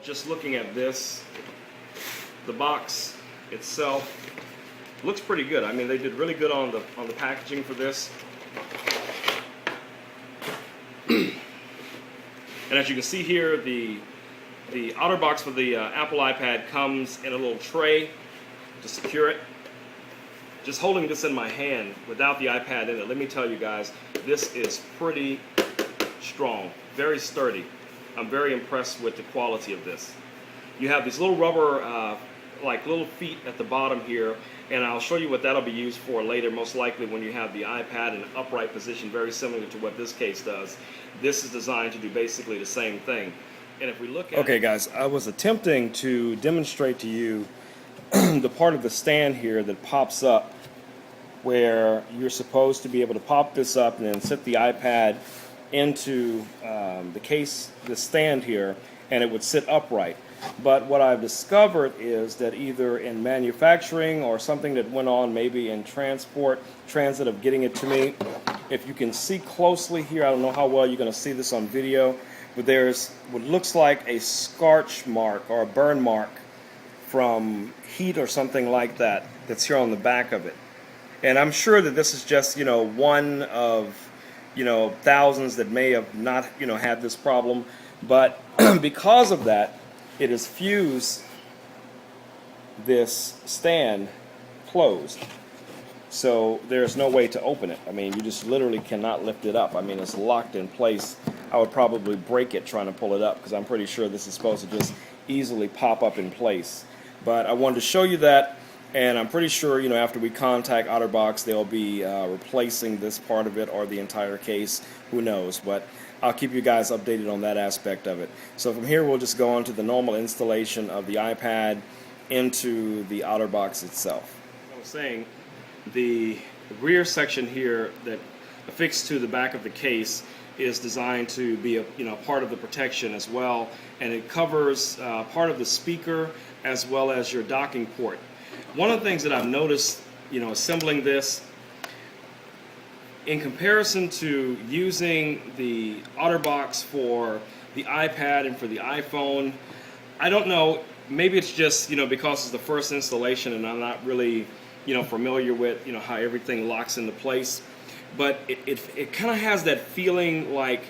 just looking at this, the box itself looks pretty good. I mean, they did really good on the packaging for this. And as you can see here, the Otterbox for the Apple iPad comes in a little tray to secure it. Just holding this in my hand without the iPad in it, let me tell you guys, this is pretty strong, very sturdy. I'm very impressed with the quality of this. You have these little rubber, like little feet at the bottom here, and I'll show you what that'll be used for later, most likely when you have the iPad in an upright position, very similar to what this case does. This is designed to do basically the same thing. And if we look at okay guys, I was attempting to demonstrate to you the part of the stand here that pops up where you're supposed to be able to pop this up and then sit the iPad into the case, the stand here, and it would sit upright. But what I've discovered is that either in manufacturing or something that went on maybe in transit of getting it to me, if you can see closely here, I don't know how well you're going to see this on video, but there's what looks like a scorch mark or a burn mark from heat or something like that that's here on the back of it. And I'm sure that this is just, you know, one of, you know, thousands that may have not, you know, had this problem. But because of that, it has fused this stand closed. So there's no way to open it. I mean, you just literally cannot lift it up. I mean, it's locked in place. I would probably break it trying to pull it up because I'm pretty sure this is supposed to just easily pop up in place. But I wanted to show you that, and I'm pretty sure, you know, after we contact Otterbox, they'll be replacing this part of it or the entire case. Who knows? But I'll keep you guys updated on that aspect of it. So from here, we'll just go on to the normal installation of the iPad into the Otterbox itself. I was saying, the rear section here that affixed to the back of the case is designed to be a, you know, part of the protection as well, and it covers part of the speaker as well as your docking port. One of the things that I've noticed, you know, assembling this, in comparison to using the Otterbox for the iPad and for the iPhone, I don't know, maybe it's just, you know, because it's the first installation and I'm not really, you know, familiar with, you know, how everything locks into place, but it kind of has that feeling like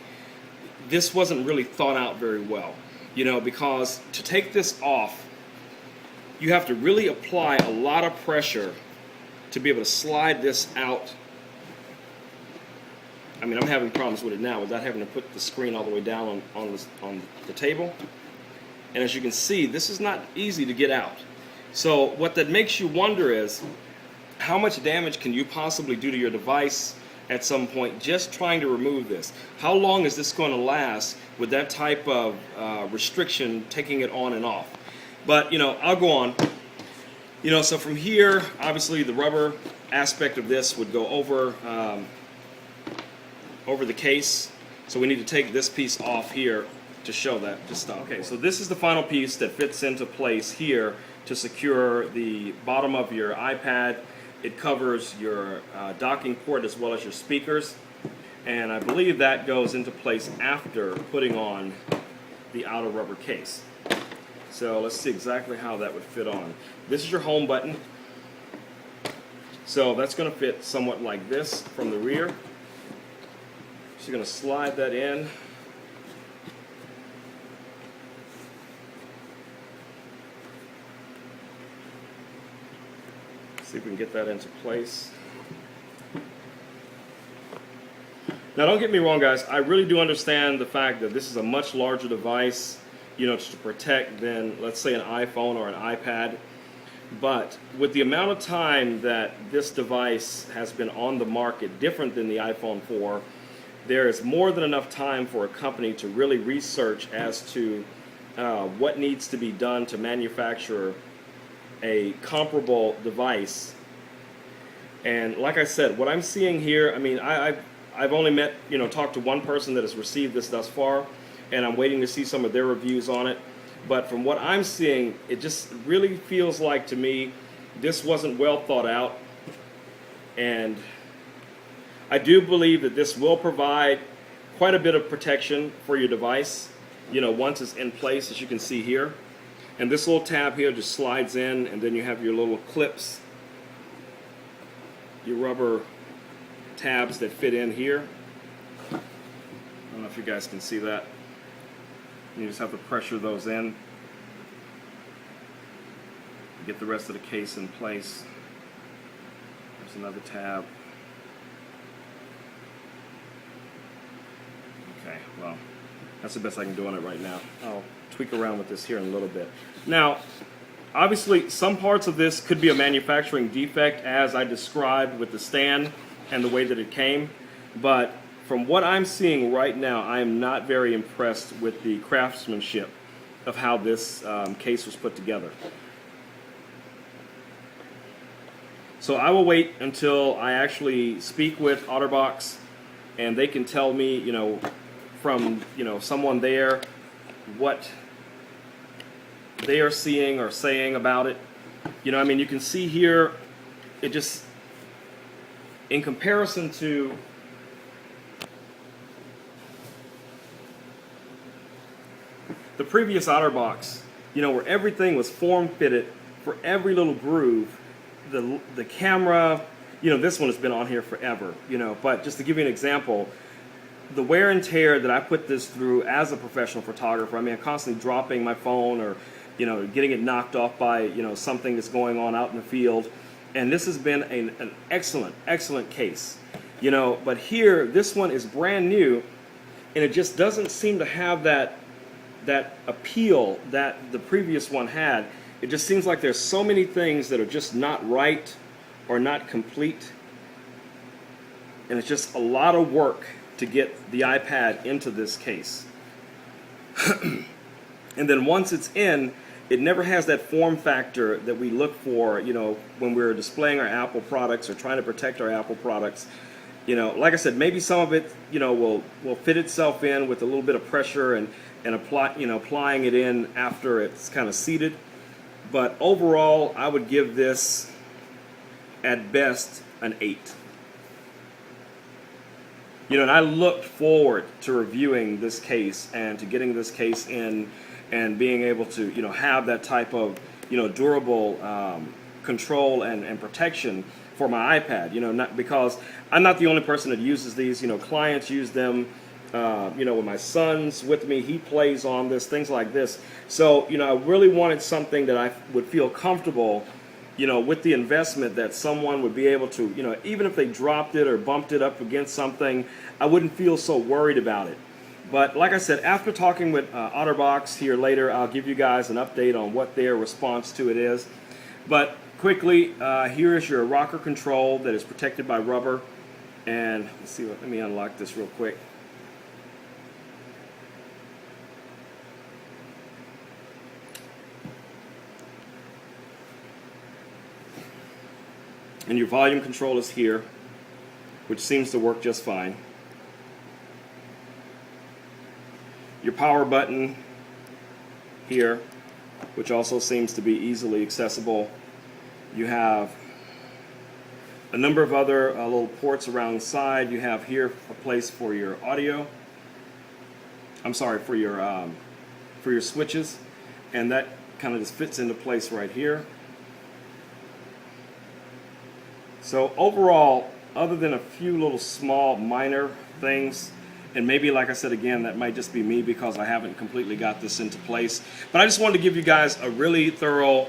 this wasn't really thought out very well, you know, because to take this off, you have to really apply a lot of pressure to be able to slide this out. I mean, I'm having problems with it now without having to put the screen all the way down on the table. And as you can see, this is not easy to get out. So what that makes you wonder is, how much damage can you possibly do to your device at some point just trying to remove this? How long is this going to last with that type of restriction, taking it on and off? But, you know, I'll go on. You know, so from here, obviously the rubber aspect of this would go over over the case. So we need to take this piece off here to show that, to stop. Okay, so this is the final piece that fits into place here to secure the bottom of your iPad. It covers your docking port as well as your speakers. And I believe that goes into place after putting on the outer rubber case. So let's see exactly how that would fit on. This is your home button. So that's going to fit somewhat like this from the rear. So you're going to slide that in. See if we can get that into place. Now don't get me wrong guys, I really do understand the fact that this is a much larger device, you know, to protect than, let's say, an iPhone or an iPad. But with the amount of time that this device has been on the market, different than the iPhone 4, there is more than enough time for a company to really research as to what needs to be done to manufacture a comparable device. And like I said, what I'm seeing here, I mean, I've only met, you know, talked to one person that has received this thus far, and I'm waiting to see some of their reviews on it. But from what I'm seeing, it just really feels like to me this wasn't well thought out. And I do believe that this will provide quite a bit of protection for your device. once it's in place, as you can see here. And this little tab here just slides in, and then you have your little clips, your rubber tabs that fit in here. I don't know if you guys can see that. You just have to pressure those in. Get the rest of the case in place. There's another tab. Okay, well, that's the best I can do on it right now. I'll tweak around with this here in a little bit. Now, obviously, some parts of this could be a manufacturing defect, as I described with the stand and the way that it came. But from what I'm seeing right now, I am not very impressed with the craftsmanship of how this case was put together. So I will wait until I actually speak with Otterbox, and they can tell me, from someone there, what they are seeing or saying about it. You can see here, it just, in comparison to the previous Otterbox, where everything was form fitted for every little groove. The camera, this one has been on here forever, but just to give you an example, the wear and tear that I put this through as a professional photographer, I'm constantly dropping my phone or, getting it knocked off by, something that's going on out in the field. And this has been an excellent, excellent case, but here, this one is brand new, and it just doesn't seem to have that appeal that the previous one had. It just seems like there's so many things that are just not right or not complete. And it's just a lot of work to get the iPad into this case. And then once it's in, it never has that form factor that we look for, when we're displaying our Apple products or trying to protect our Apple products. Like I said, maybe some of it, will fit itself in with a little bit of pressure and applying it in after it's kind of seated. But overall, I would give this, at best, an 8. And I looked forward to reviewing this case and to getting this case in and being able to, have that type of, durable control and protection for my iPad. Not because I'm not the only person that uses these. Clients use them. When my son's with me, he plays on this, things like this. So, I really wanted something that I would feel comfortable, with the investment, that someone would be able to, even if they dropped it or bumped it up against something, I wouldn't feel so worried about it. But like I said, after talking with Otterbox here later, I'll give you guys an update on what their response to it is. But quickly, here is your rocker control that is protected by rubber. And let me unlock this real quick. And your volume control is here, which seems to work just fine. Your power button here, which also seems to be easily accessible. You have a number of other little ports around the side. You have here a place for your audio. I'm sorry, for your switches, and that kind of just fits into place right here. So overall, other than a few little small minor things, and maybe, like I said again, that might just be me because I haven't completely got this into place, but I just wanted to give you guys a really thorough,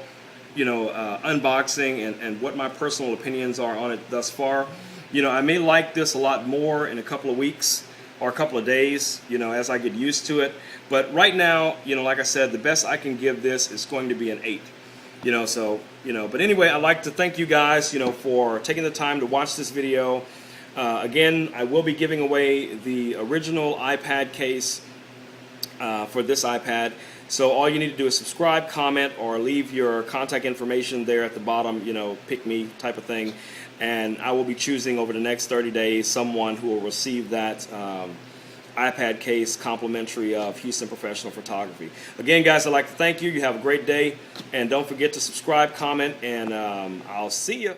unboxing and what my personal opinions are on it thus far. I may like this a lot more in a couple of weeks or a couple of days, as I get used to it. But right now, like I said, the best I can give this is going to be an 8. But anyway, I'd like to thank you guys, for taking the time to watch this video. Again, I will be giving away the original iPad case for this iPad. So all you need to do is subscribe, comment, or leave your contact information there at the bottom, pick me type of thing. And I will be choosing over the next 30 days someone who will receive that iPad case complimentary of Houston Professional Photography. Again, guys, I'd like to thank you. You have a great day. And don't forget to subscribe, comment, and I'll see you.